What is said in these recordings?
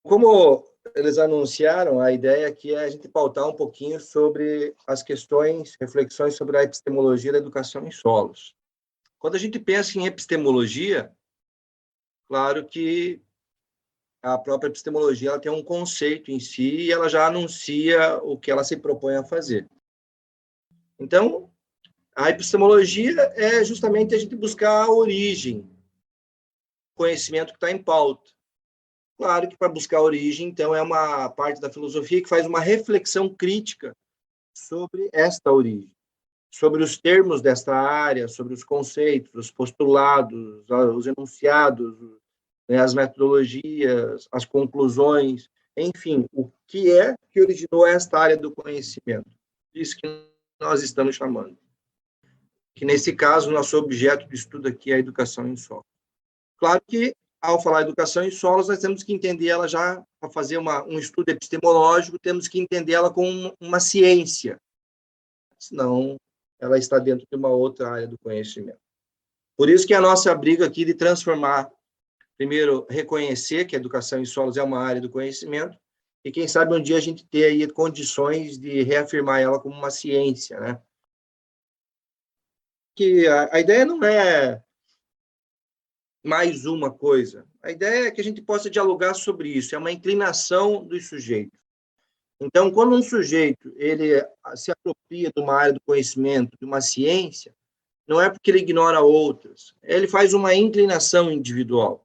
Como eles anunciaram, a ideia aqui é a gente pautar um pouquinho sobre as questões, reflexões sobre a epistemologia da educação em solos. Quando a gente pensa em epistemologia, claro que a própria epistemologia ela tem um conceito em si e ela já anuncia o que ela se propõe a fazer. Então, a epistemologia é justamente a gente buscar a origem, o conhecimento que está em pauta. Claro que para buscar a origem, então, é uma parte da filosofia que faz uma reflexão crítica sobre esta origem, sobre os termos desta área, sobre os conceitos, os postulados, os enunciados, né, as metodologias, as conclusões, enfim, o que é que originou esta área do conhecimento. Isso que nós estamos chamando. Que, nesse caso, nosso objeto de estudo aqui é a educação em solo. Claro que, ao falar educação em solos, nós temos que entender ela já, para fazer um estudo epistemológico, temos que entender ela como uma ciência, senão ela está dentro de uma outra área do conhecimento. Por isso que a nossa briga aqui de transformar, primeiro, reconhecer que a educação em solos é uma área do conhecimento, e quem sabe um dia a gente ter aí condições de reafirmar ela como uma ciência, né? Que a ideia não é mais uma coisa. A ideia é que a gente possa dialogar sobre isso, é uma inclinação dos sujeitos. Então, quando um sujeito ele se apropria de uma área do conhecimento, de uma ciência, não é porque ele ignora outras, ele faz uma inclinação individual.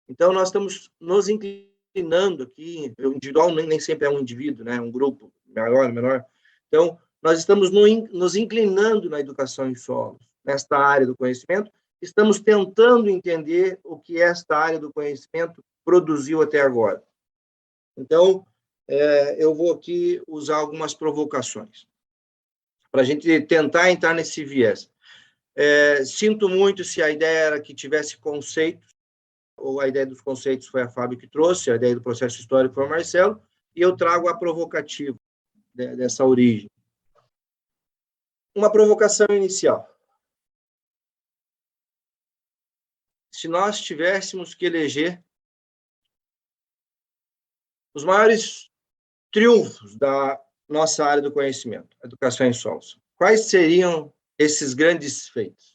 Então, nós estamos nos inclinando aqui, o individual nem sempre é um indivíduo, né? É um grupo maior, menor. Então, nós estamos nos inclinando na educação em solos, nesta área do conhecimento, estamos tentando entender o que esta área do conhecimento produziu até agora. Então, eu vou aqui usar algumas provocações para a gente tentar entrar nesse viés. Sinto muito se a ideia era que tivesse conceitos, ou a ideia dos conceitos foi a Fábio que trouxe, a ideia do processo histórico foi o Marcelo, e eu trago a provocativa dessa origem. Uma provocação inicial. Se nós tivéssemos que eleger os maiores triunfos da nossa área do conhecimento, educação em solos, quais seriam esses grandes feitos?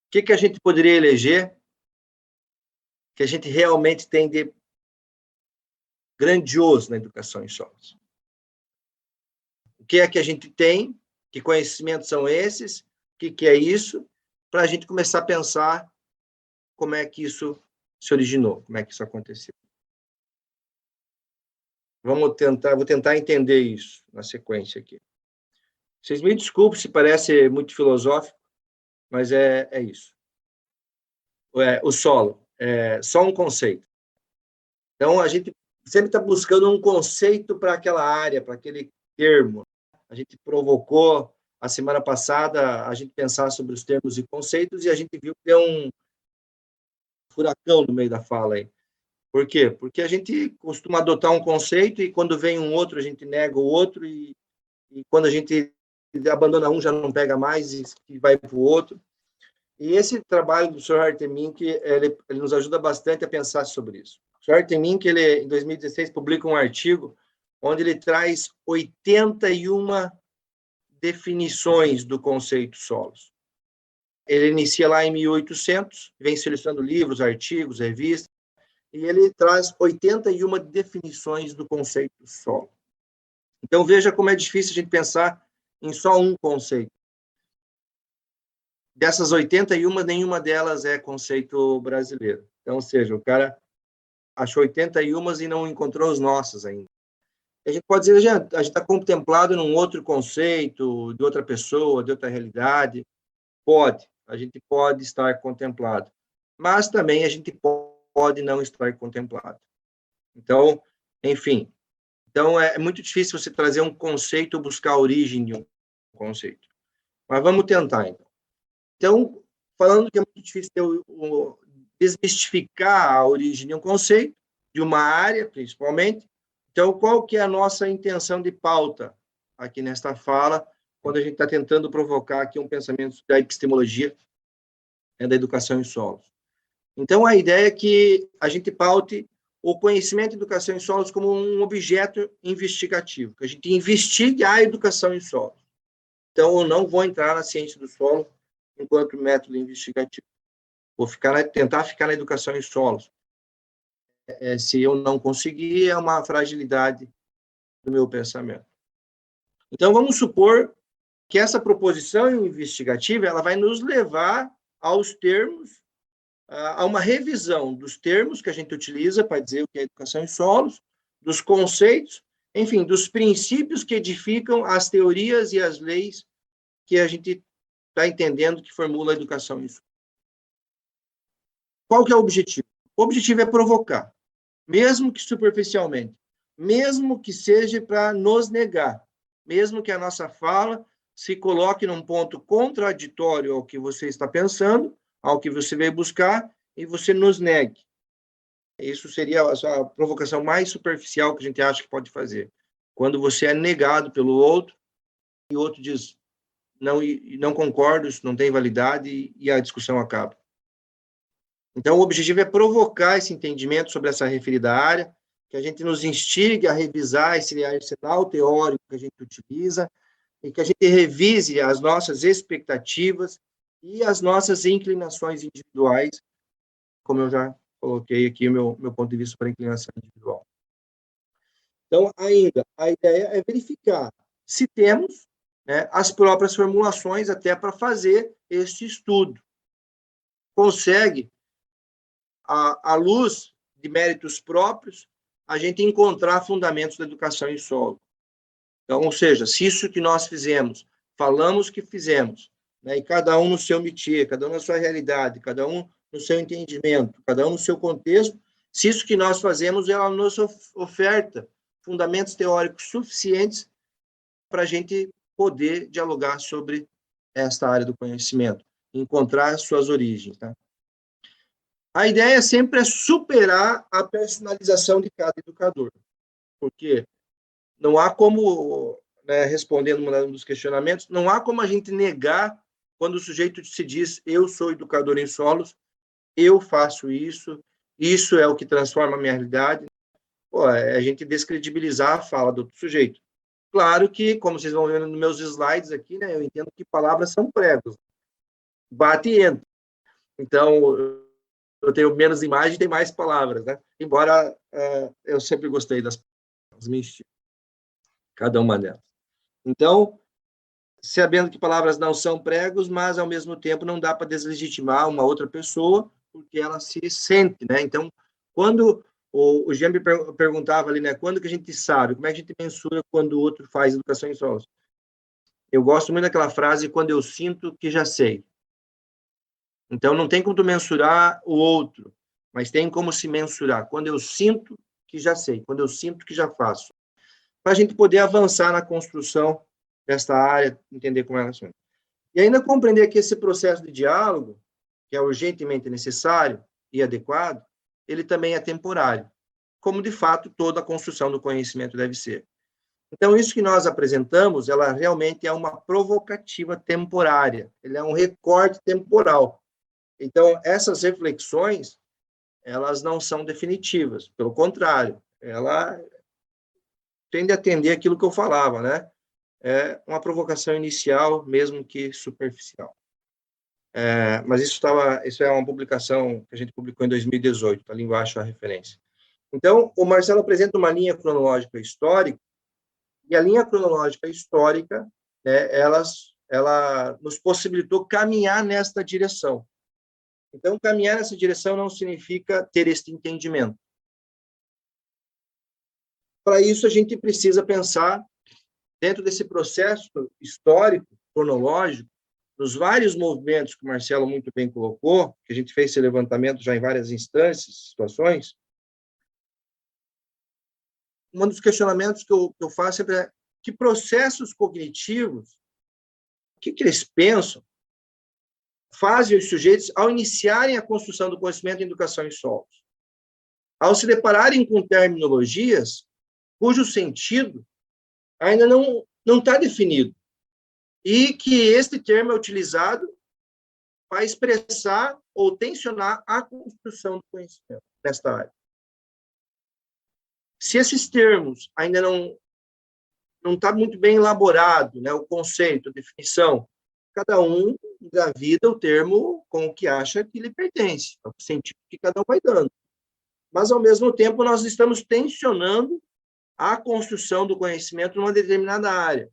O que a gente poderia eleger que a gente realmente tem de grandioso na educação em solos? O que é que a gente tem? Que conhecimentos são esses? O que é isso? Para a gente começar a pensar como é que isso se originou, como é que isso aconteceu. Vou tentar entender isso na sequência aqui. Vocês me desculpem se parece muito filosófico, mas é isso. O solo é só um conceito. Então, a gente sempre está buscando um conceito para aquela área, para aquele termo. A gente provocou, a semana passada, a gente pensar sobre os termos e conceitos, e a gente viu que deu um furacão no meio da fala aí. Por quê? Porque a gente costuma adotar um conceito e quando vem um outro, a gente nega o outro e quando a gente abandona um, já não pega mais e vai para o outro. E esse trabalho do Sr. Hartemink, ele nos ajuda bastante a pensar sobre isso. O Sr. Hartemink, ele, em 2016, publica um artigo onde ele traz 81 definições do conceito solos. Ele inicia lá em 1800, vem selecionando livros, artigos, revistas, e ele traz 81 definições do conceito solo. Então, veja como é difícil a gente pensar em só um conceito. Dessas 81, nenhuma delas é conceito brasileiro. Então, ou seja, o cara achou 81 e não encontrou os nossos ainda. A gente pode dizer, a gente está contemplado num outro conceito, de outra pessoa, de outra realidade. A gente pode estar contemplado. Mas também a gente pode não estar contemplado. Então, enfim. Então, é muito difícil você trazer um conceito ou buscar a origem de um conceito. Mas vamos tentar, então. Então, falando que é muito difícil desmistificar a origem de um conceito, de uma área, principalmente. Então, qual que é a nossa intenção de pauta aqui nesta fala, quando a gente está tentando provocar aqui um pensamento da epistemologia da educação em solos? Então, a ideia é que a gente paute o conhecimento de educação em solos como um objeto investigativo, que a gente investigue a educação em solos. Então, eu não vou entrar na ciência do solo enquanto método investigativo. Vou tentar ficar na educação em solos. Se eu não conseguir, é uma fragilidade do meu pensamento. Então, vamos supor que essa proposição investigativa ela vai nos levar aos termos, a uma revisão dos termos que a gente utiliza para dizer o que é educação em solos, dos conceitos, enfim, dos princípios que edificam as teorias e as leis que a gente está entendendo que formula a educação em solos. Qual que é o objetivo? O objetivo é provocar, mesmo que superficialmente, mesmo que seja para nos negar, mesmo que a nossa fala se coloque num ponto contraditório ao que você está pensando, ao que você veio buscar, e você nos negue. Isso seria a provocação mais superficial que a gente acha que pode fazer. Quando você é negado pelo outro, e o outro diz, não concordo, isso não tem validade, e a discussão acaba. Então, o objetivo é provocar esse entendimento sobre essa referida área, que a gente nos instigue a revisar esse arsenal teórico que a gente utiliza, e que a gente revise as nossas expectativas e as nossas inclinações individuais, como eu já coloquei aqui o meu ponto de vista para a inclinação individual. Então, ainda, a ideia é verificar se temos, né, as próprias formulações até para fazer este estudo. Consegue, à luz de méritos próprios, a gente encontrar fundamentos da educação em solo. Então, ou seja, se isso que nós fizemos, falamos que fizemos, né, e cada um no seu métier, cada um na sua realidade, cada um no seu entendimento, cada um no seu contexto, se isso que nós fazemos, ela nos oferta fundamentos teóricos suficientes para a gente poder dialogar sobre esta área do conhecimento, encontrar suas origens. Tá? A ideia sempre é superar a personalização de cada educador, porque não há como, né, respondendo um dos questionamentos, não há como a gente negar quando o sujeito se diz, eu sou educador em solos, eu faço isso, isso é o que transforma a minha realidade. Pô, é a gente descredibilizar a fala do outro sujeito. Claro que, como vocês vão ver nos meus slides aqui, né, eu entendo que palavras são pregos. Bate e entra. Então, eu tenho menos imagem e tem mais palavras, né? Embora eu sempre gostei das palavras, cada uma delas. Então, sabendo que palavras não são pregos, mas, ao mesmo tempo, não dá para deslegitimar uma outra pessoa, porque ela se sente, né? Então, quando o Jean me perguntava ali, né, quando que a gente sabe, como é que a gente mensura quando o outro faz educação em solos? Eu gosto muito daquela frase, quando eu sinto que já sei. Então, não tem como tu mensurar o outro, mas tem como se mensurar. Quando eu sinto que já sei, quando eu sinto que já faço. Para a gente poder avançar na construção desta área, entender como ela funciona. E ainda compreender que esse processo de diálogo, que é urgentemente necessário e adequado, ele também é temporário, como, de fato, toda a construção do conhecimento deve ser. Então, isso que nós apresentamos, ela realmente é uma provocativa temporária, ele é um recorte temporal. Então, essas reflexões, elas não são definitivas, pelo contrário, ela tende a atender aquilo que eu falava, né? É uma provocação inicial, mesmo que superficial. Mas isso é uma publicação que a gente publicou em 2018, está ali embaixo a referência. Então, o Marcelo apresenta uma linha cronológica histórica, e a linha cronológica histórica, né, ela nos possibilitou caminhar nesta direção. Então, caminhar nessa direção não significa ter este entendimento. Para isso, a gente precisa pensar, dentro desse processo histórico, cronológico, nos vários movimentos que o Marcelo muito bem colocou, que a gente fez esse levantamento já em várias instâncias, situações, um dos questionamentos que eu faço sempre é que processos cognitivos, o que eles pensam, fazem os sujeitos ao iniciarem a construção do conhecimento em educação em solos. Ao se depararem com terminologias cujo sentido ainda não está definido, e que este termo é utilizado para expressar ou tensionar a construção do conhecimento nesta área. Se esses termos ainda não está muito bem elaborado, né, o conceito, a definição, cada um engravida o termo com o que acha que lhe pertence, é o sentido que cada um vai dando. Mas, ao mesmo tempo, nós estamos tensionando a construção do conhecimento numa determinada área.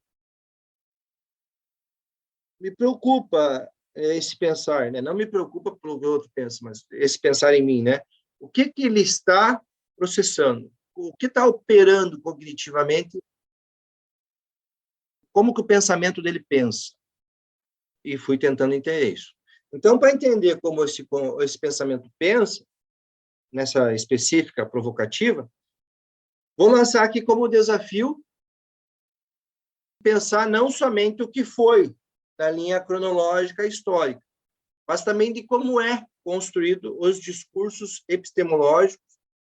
Me preocupa esse pensar, né? Não me preocupa pelo que o outro pensa, mas esse pensar em mim, né? O que ele está processando? O que está operando cognitivamente? Como que o pensamento dele pensa? E fui tentando entender isso. Então, para entender como esse pensamento pensa, nessa específica provocativa, vou lançar aqui como desafio pensar não somente o que foi na linha cronológica histórica, mas também de como é construído os discursos epistemológicos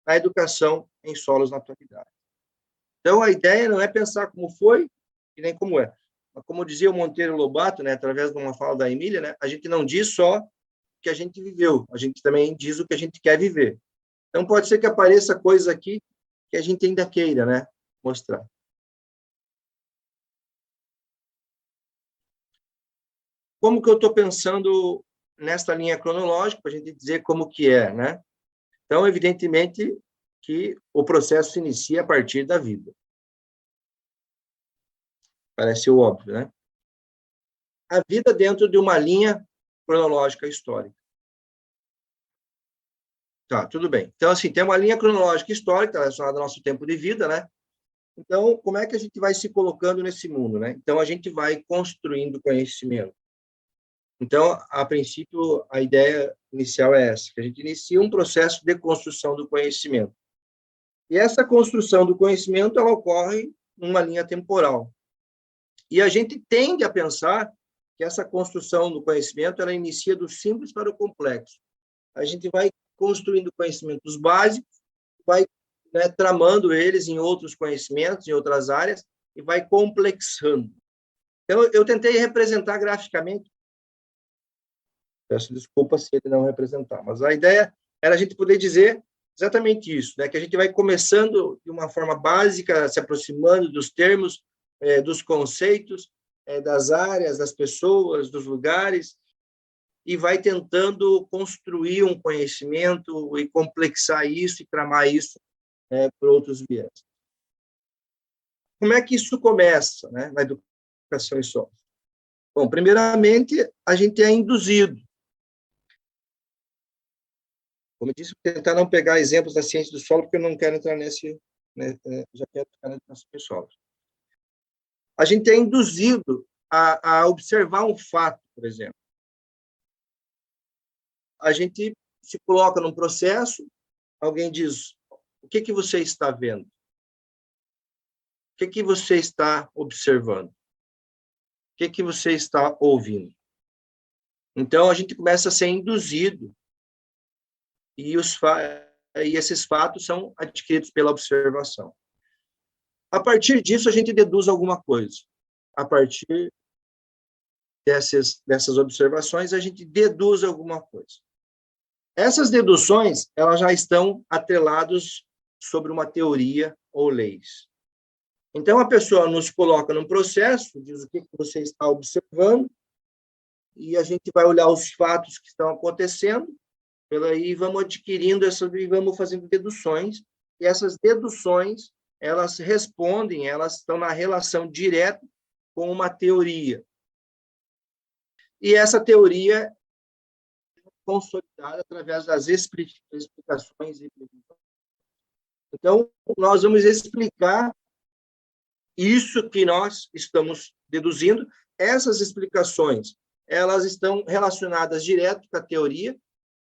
na educação em solos na atualidade. Então, a ideia não é pensar como foi e nem como é. Mas, como dizia o Monteiro Lobato, né, através de uma fala da Emília, né, a gente não diz só o que a gente viveu, a gente também diz o que a gente quer viver. Então, pode ser que apareça coisa aqui que a gente ainda queira, né, mostrar. Como que eu estou pensando nesta linha cronológica, para a gente dizer como que é, né? Então, evidentemente que o processo se inicia a partir da vida. Parece óbvio, né? A vida dentro de uma linha cronológica histórica. Tá, tudo bem. Então, assim, tem uma linha cronológica histórica relacionada ao nosso tempo de vida, né? Então, como é que a gente vai se colocando nesse mundo, né? Então, a gente vai construindo conhecimento. Então, a princípio, a ideia inicial é essa, que a gente inicia um processo de construção do conhecimento. E essa construção do conhecimento, ela ocorre numa linha temporal. E a gente tende a pensar que essa construção do conhecimento, ela inicia do simples para o complexo. A gente vai construindo conhecimentos básicos, vai, né, tramando eles em outros conhecimentos, em outras áreas, e vai complexando. Então, eu tentei representar graficamente. Peço desculpa se ele não representar, mas a ideia era a gente poder dizer exatamente isso, né? Que a gente vai começando de uma forma básica, se aproximando dos termos, dos conceitos, das áreas, das pessoas, dos lugares, e vai tentando construir um conhecimento e complexar isso e tramar isso por outros viés. Como é que isso começa, né, na educação em solos? Bom, primeiramente, a gente é induzido. Como eu disse, tentar não pegar exemplos da ciência do solo, porque eu não quero entrar nesse, né, já quero ficar na educação em solos. A gente é induzido a observar um fato, por exemplo. A gente se coloca num processo, alguém diz, o que você está vendo? O que você está observando? O que você está ouvindo? Então, a gente começa a ser induzido e esses fatos são adquiridos pela observação. A partir disso, a gente deduz alguma coisa. A partir dessas observações, a gente deduz alguma coisa. Essas deduções, elas já estão atreladas sobre uma teoria ou leis. Então, a pessoa nos coloca num processo, diz o que você está observando, e a gente vai olhar os fatos que estão acontecendo, e vamos adquirindo e vamos fazendo deduções, e essas deduções, elas respondem, elas estão na relação direta com uma teoria. E essa teoria é consolidada através das explicações e perguntas. Então, nós vamos explicar isso que nós estamos deduzindo. Essas explicações, elas estão relacionadas direto com a teoria,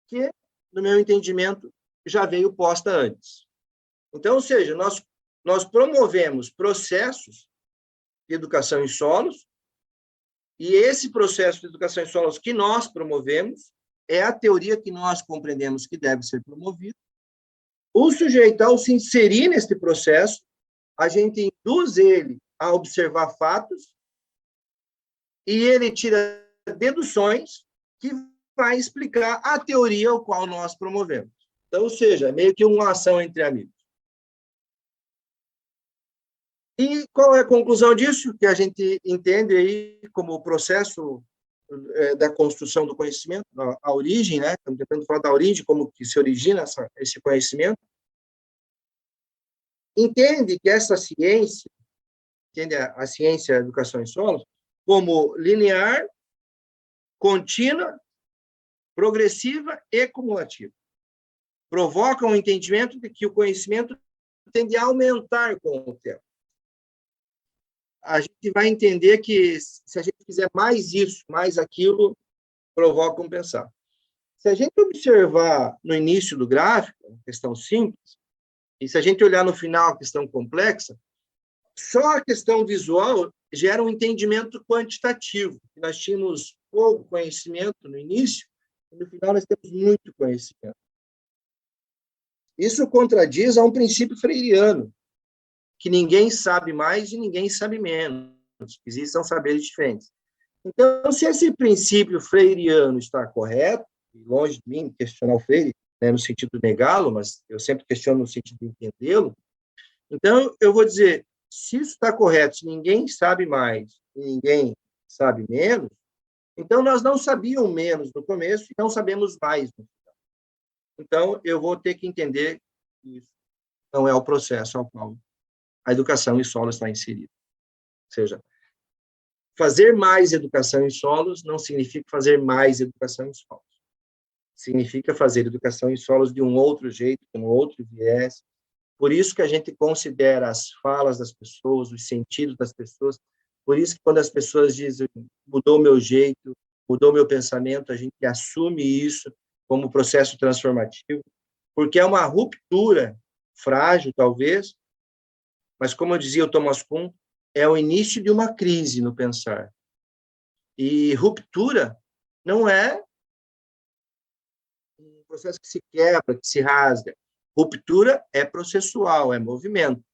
que, no meu entendimento, já veio posta antes. Então, ou seja, nós promovemos processos de educação em solos, e esse processo de educação em solos que nós promovemos é a teoria que nós compreendemos que deve ser promovida. O sujeito, ao se inserir nesse processo, a gente induz ele a observar fatos e ele tira deduções que vai explicar a teoria ao qual nós promovemos. Então, ou seja, é meio que uma ação entre amigos. E qual é a conclusão disso? Que a gente entende aí como o processo da construção do conhecimento, a origem, né? Estamos tentando falar da origem, como que se origina esse conhecimento. Entende que essa ciência, entende a ciência da educação em solos, como linear, contínua, progressiva e cumulativa. Provoca um entendimento de que o conhecimento tende a aumentar com o tempo. A gente vai entender que, se a gente fizer mais isso, mais aquilo, provoca um pensar. Se a gente observar no início do gráfico, questão simples, e se a gente olhar no final a questão complexa, só a questão visual gera um entendimento quantitativo. Nós tínhamos pouco conhecimento no início, e no final nós temos muito conhecimento. Isso contradiz a um princípio freiriano, que ninguém sabe mais e ninguém sabe menos. Existem saberes diferentes. Então, se esse princípio freiriano está correto, longe de mim questionar o Freire, né, no sentido de negá-lo, mas eu sempre questiono no sentido de entendê-lo, então eu vou dizer, se isso está correto, se ninguém sabe mais e ninguém sabe menos, então nós não sabíamos menos no começo e não sabemos mais no final. Então, eu vou ter que entender que isso não é o processo ao qual a educação em solo está inserida. Ou seja, fazer mais educação em solos não significa fazer mais educação em solos. Significa fazer educação em solos de um outro jeito, com outro viés. Por isso que a gente considera as falas das pessoas, os sentidos das pessoas. Por isso que quando as pessoas dizem mudou meu jeito, mudou meu pensamento, a gente assume isso como processo transformativo, porque é uma ruptura frágil, talvez, mas, como eu dizia o Thomas Kuhn, é o início de uma crise no pensar. E ruptura não é um processo que se quebra, que se rasga. Ruptura é processual, é movimento.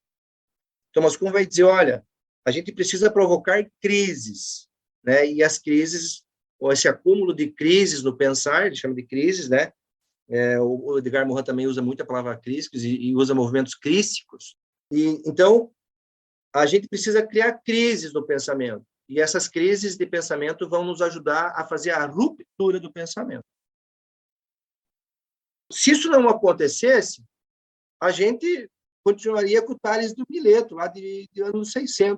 Thomas Kuhn vai dizer, olha, a gente precisa provocar crises, né? E as crises, ou esse acúmulo de crises no pensar, ele chama de crises, né? O Edgar Morin também usa muito a palavra crise e usa movimentos crísticos. E então a gente precisa criar crises no pensamento. E essas crises de pensamento vão nos ajudar a fazer a ruptura do pensamento. Se isso não acontecesse, a gente continuaria com o Tales do Mileto, lá de anos 600,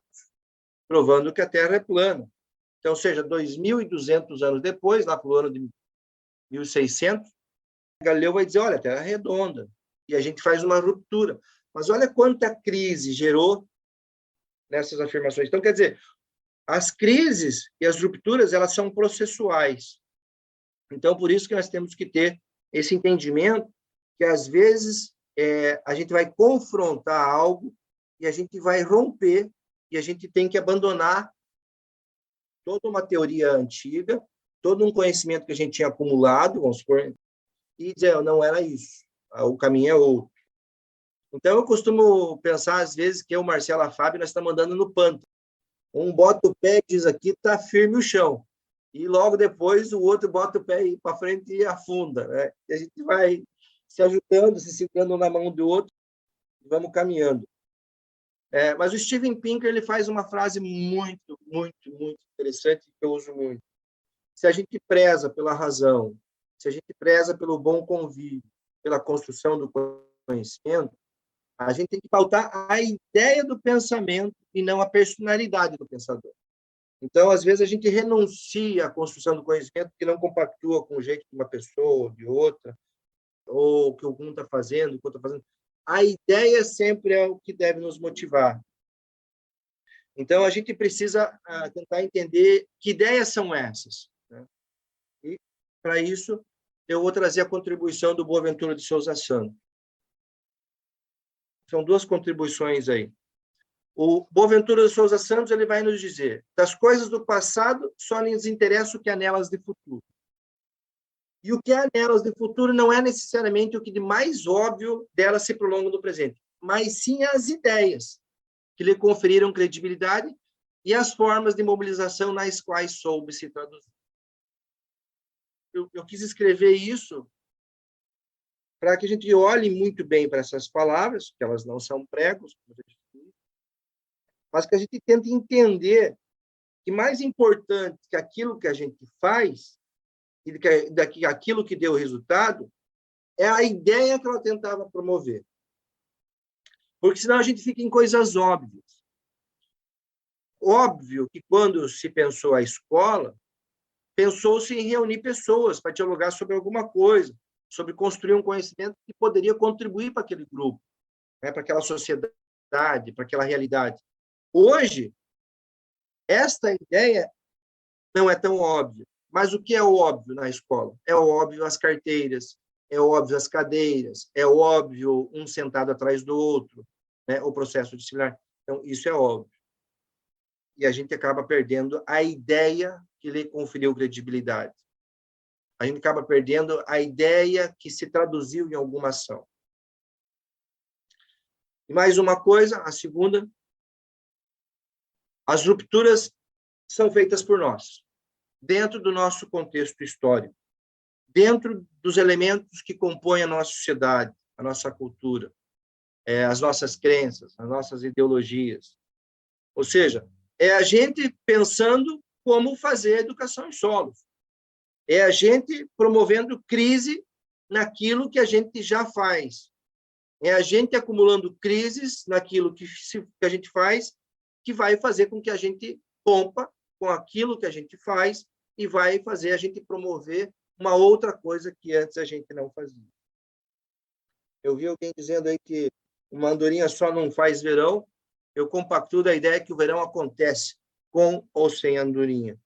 provando que a Terra é plana. Então, seja, 2.200 anos depois, lá para o ano de 1600, Galileu vai dizer, olha, a Terra é redonda. E a gente faz uma ruptura. Mas olha quanta crise gerou nessas afirmações. Então, quer dizer, as crises e as rupturas, elas são processuais. Então, por isso que nós temos que ter esse entendimento que, às vezes, a gente vai confrontar algo e a gente vai romper e a gente tem que abandonar toda uma teoria antiga, todo um conhecimento que a gente tinha acumulado, vamos supor, e dizer, não era isso, o caminho é outro. Então, eu costumo pensar, às vezes, que eu, Marcelo, a Fábio, nós estamos andando no pântano. Um bota o pé e diz aqui, está firme o chão. E logo depois o outro bota o pé e para frente e afunda. Né? E a gente vai se ajudando, se segurando na mão do outro e vamos caminhando. Mas o Steven Pinker ele faz uma frase muito, muito, muito interessante que eu uso muito. Se a gente preza pela razão, se a gente preza pelo bom convívio, pela construção do conhecimento, a gente tem que pautar a ideia do pensamento e não a personalidade do pensador. Então, às vezes, a gente renuncia à construção do conhecimento que não compactua com o jeito de uma pessoa ou de outra, ou o que algum está fazendo, o que outro está fazendo. A ideia sempre é o que deve nos motivar. Então, a gente precisa tentar entender que ideias são essas. Né? E, para isso, eu vou trazer a contribuição do Boaventura de Souza Santos. São duas contribuições aí. O Boaventura de Souza Santos ele vai nos dizer: das coisas do passado só nos interessa o que há nelas de futuro. E o que há nelas de futuro não é necessariamente o que de mais óbvio delas se prolonga no presente, mas sim as ideias que lhe conferiram credibilidade e as formas de mobilização nas quais soube se traduzir. Eu quis escrever isso para que a gente olhe muito bem para essas palavras, que elas não são pregos, mas que a gente tenta entender que mais importante que aquilo que a gente faz, e aquilo que deu resultado, é a ideia que ela tentava promover. Porque senão a gente fica em coisas óbvias. Óbvio que quando se pensou a escola, pensou-se em reunir pessoas para dialogar sobre alguma coisa, sobre construir um conhecimento que poderia contribuir para aquele grupo, né, para aquela sociedade, para aquela realidade. Hoje, esta ideia não é tão óbvia. Mas o que é óbvio na escola? É óbvio as carteiras, é óbvio as cadeiras, é óbvio um sentado atrás do outro, né, o processo disciplinar. Então, isso é óbvio. E a gente acaba perdendo a ideia que lhe conferiu credibilidade. A gente acaba perdendo a ideia que se traduziu em alguma ação. E mais uma coisa, a segunda, as rupturas são feitas por nós, dentro do nosso contexto histórico, dentro dos elementos que compõem a nossa sociedade, a nossa cultura, as nossas crenças, as nossas ideologias. Ou seja, é a gente pensando como fazer educação em solos. É a gente promovendo crise naquilo que a gente já faz. É a gente acumulando crises naquilo que a gente faz, que vai fazer com que a gente rompa com aquilo que a gente faz e vai fazer a gente promover uma outra coisa que antes a gente não fazia. Eu vi alguém dizendo aí que uma andorinha só não faz verão. Eu compactuo da ideia que o verão acontece com ou sem andorinha.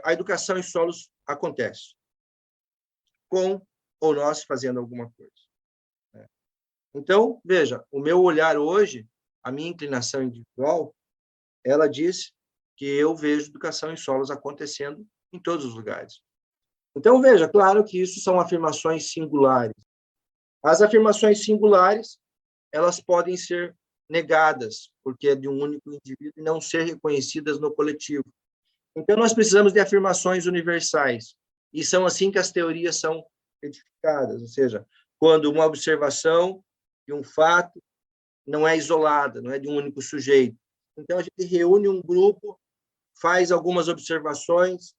A educação em solos acontece com ou nós fazendo alguma coisa. Então, veja, o meu olhar hoje, a minha inclinação individual, ela diz que eu vejo educação em solos acontecendo em todos os lugares. Então, veja, claro que isso são afirmações singulares. As afirmações singulares, elas podem ser negadas, porque é de um único indivíduo, e não ser reconhecidas no coletivo. Então, nós precisamos de afirmações universais, e são assim que as teorias são edificadas, ou seja, quando uma observação de um fato não é isolada, não é de um único sujeito. Então, a gente reúne um grupo, faz algumas observações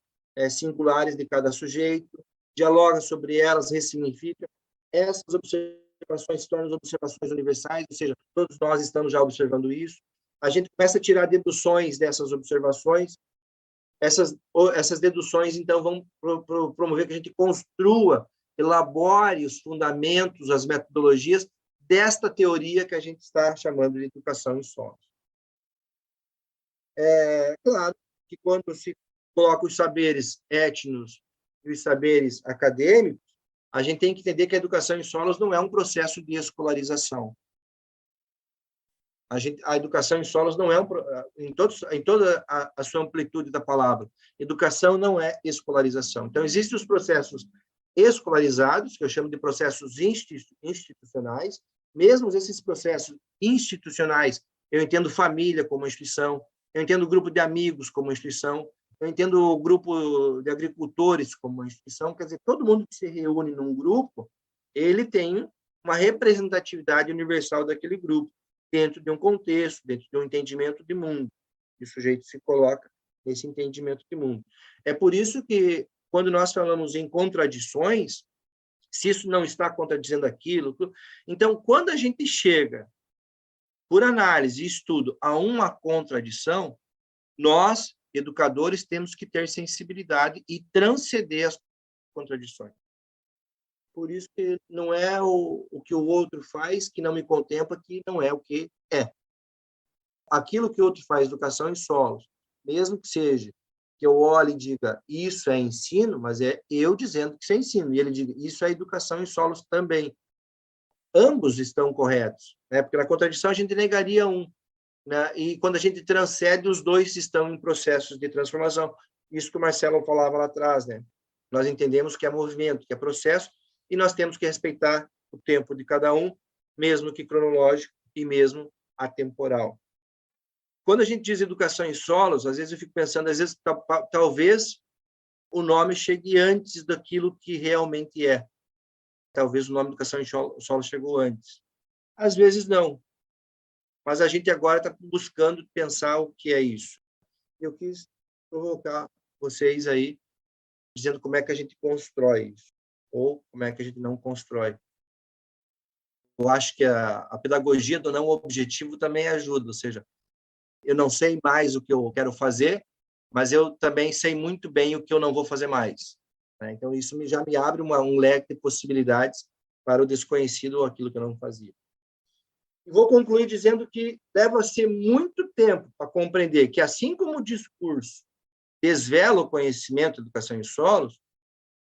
singulares de cada sujeito, dialoga sobre elas, ressignifica. Essas observações se tornam observações universais, ou seja, todos nós estamos já observando isso. A gente começa a tirar deduções dessas observações. Essas deduções, então, vão promover que a gente construa, elabore os fundamentos, as metodologias desta teoria que a gente está chamando de educação em solos. É claro que quando se coloca os saberes étnicos e os saberes acadêmicos, a gente tem que entender que a educação em solos não é um processo de escolarização. A educação em solos não é, em toda a sua amplitude da palavra, educação não é escolarização. Então, existem os processos escolarizados, que eu chamo de processos institucionais. Mesmo esses processos institucionais, eu entendo família como instituição, eu entendo grupo de amigos como instituição, eu entendo o grupo de agricultores como instituição. Quer dizer, todo mundo que se reúne num grupo, ele tem uma representatividade universal daquele grupo, dentro de um contexto, dentro de um entendimento de mundo. E o sujeito se coloca nesse entendimento de mundo. É por isso que, quando nós falamos em contradições, se isso não está contradizendo aquilo, então, quando a gente chega, por análise e estudo, a uma contradição, nós, educadores, temos que ter sensibilidade e transcender as contradições. Por isso que não é o que o outro faz que não me contempla, que não é o que é. Aquilo que o outro faz, educação em solos, mesmo que seja que eu olhe e diga isso é ensino, mas é eu dizendo que isso é ensino, e ele diga isso é educação em solos também. Ambos estão corretos, né? Porque na contradição a gente negaria um, né? E quando a gente transcende, os dois estão em processos de transformação. Isso que o Marcelo falava lá atrás, né? Nós entendemos que é movimento, que é processo, e nós temos que respeitar o tempo de cada um, mesmo que cronológico e mesmo atemporal. Quando a gente diz educação em solos, às vezes eu fico pensando, às vezes talvez o nome chegue antes daquilo que realmente é. Talvez o nome educação em solos chegou antes. Às vezes não. mas a gente agora está buscando pensar o que é isso. Eu quis provocar vocês aí, dizendo como é que a gente constrói isso, ou como é que a gente não constrói. Eu acho que a pedagogia do não objetivo também ajuda, ou seja, eu não sei mais o que eu quero fazer, mas eu também sei muito bem o que eu não vou fazer mais. Né? Então, isso já me abre um leque de possibilidades para o desconhecido ou aquilo que eu não fazia. E vou concluir dizendo que leva-se muito tempo para compreender que, assim como o discurso desvela o conhecimento da educação em solos,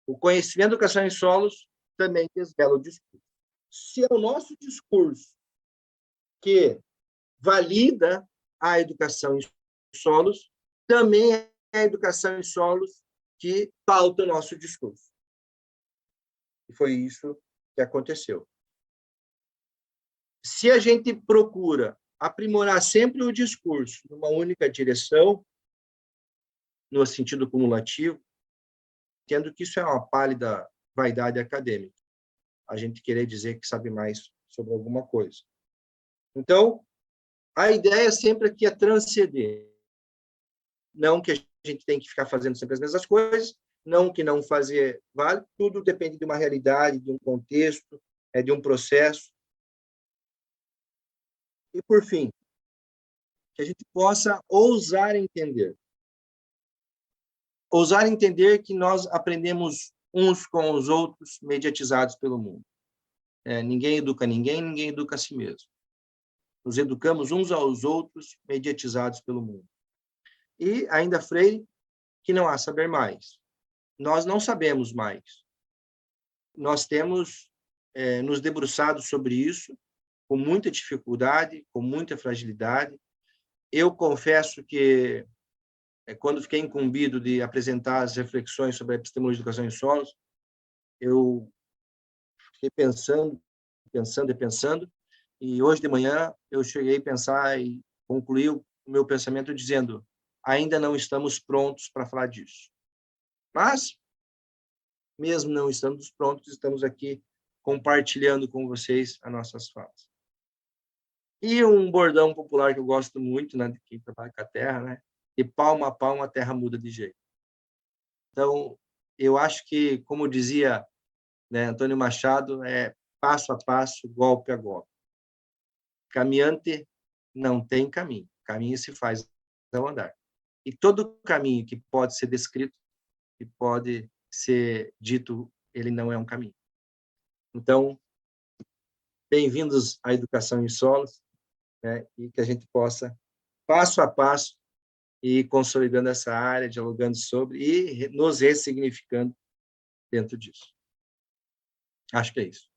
o conhecimento da educação em solos também desvela o discurso. Se é o nosso discurso que valida a educação em solos, também é a educação em solos que pauta o nosso discurso. E foi isso que aconteceu. Se a gente procura aprimorar sempre o discurso numa única direção, no sentido cumulativo, tendo que isso é uma pálida vaidade acadêmica, a gente querer dizer que sabe mais sobre alguma coisa. Então, a ideia sempre aqui é transcender. Não que a gente tem que ficar fazendo sempre as mesmas coisas, não que não fazer vale, tudo depende de uma realidade, de um contexto, de um processo. E, por fim, que a gente possa ousar entender. Ousar entender que nós aprendemos uns com os outros, mediatizados pelo mundo. Ninguém educa ninguém, ninguém educa a si mesmo. Nos educamos uns aos outros, mediatizados pelo mundo. E, ainda Freire, que não há saber mais. Nós não sabemos mais. Nós temos nos debruçado sobre isso com muita dificuldade, com muita fragilidade. Eu confesso que, quando fiquei incumbido de apresentar as reflexões sobre a epistemologia de educação em solos, eu fiquei pensando, e hoje de manhã eu cheguei a pensar e concluí o meu pensamento dizendo: ainda não estamos prontos para falar disso. Mas, mesmo não estando prontos, estamos aqui compartilhando com vocês as nossas falas. E um bordão popular que eu gosto muito, né, de quem trabalha com a terra, né? De palma a palma a terra muda de jeito. Então, eu acho que, como dizia, né, Antônio Machado, é passo a passo, golpe a golpe. Caminhante não tem caminho, caminho se faz ao andar. E todo caminho que pode ser descrito, que pode ser dito, ele não é um caminho. Então, bem-vindos à Educação em Solos, né, e que a gente possa, passo a passo, ir consolidando essa área, dialogando sobre e nos ressignificando dentro disso. Acho que é isso.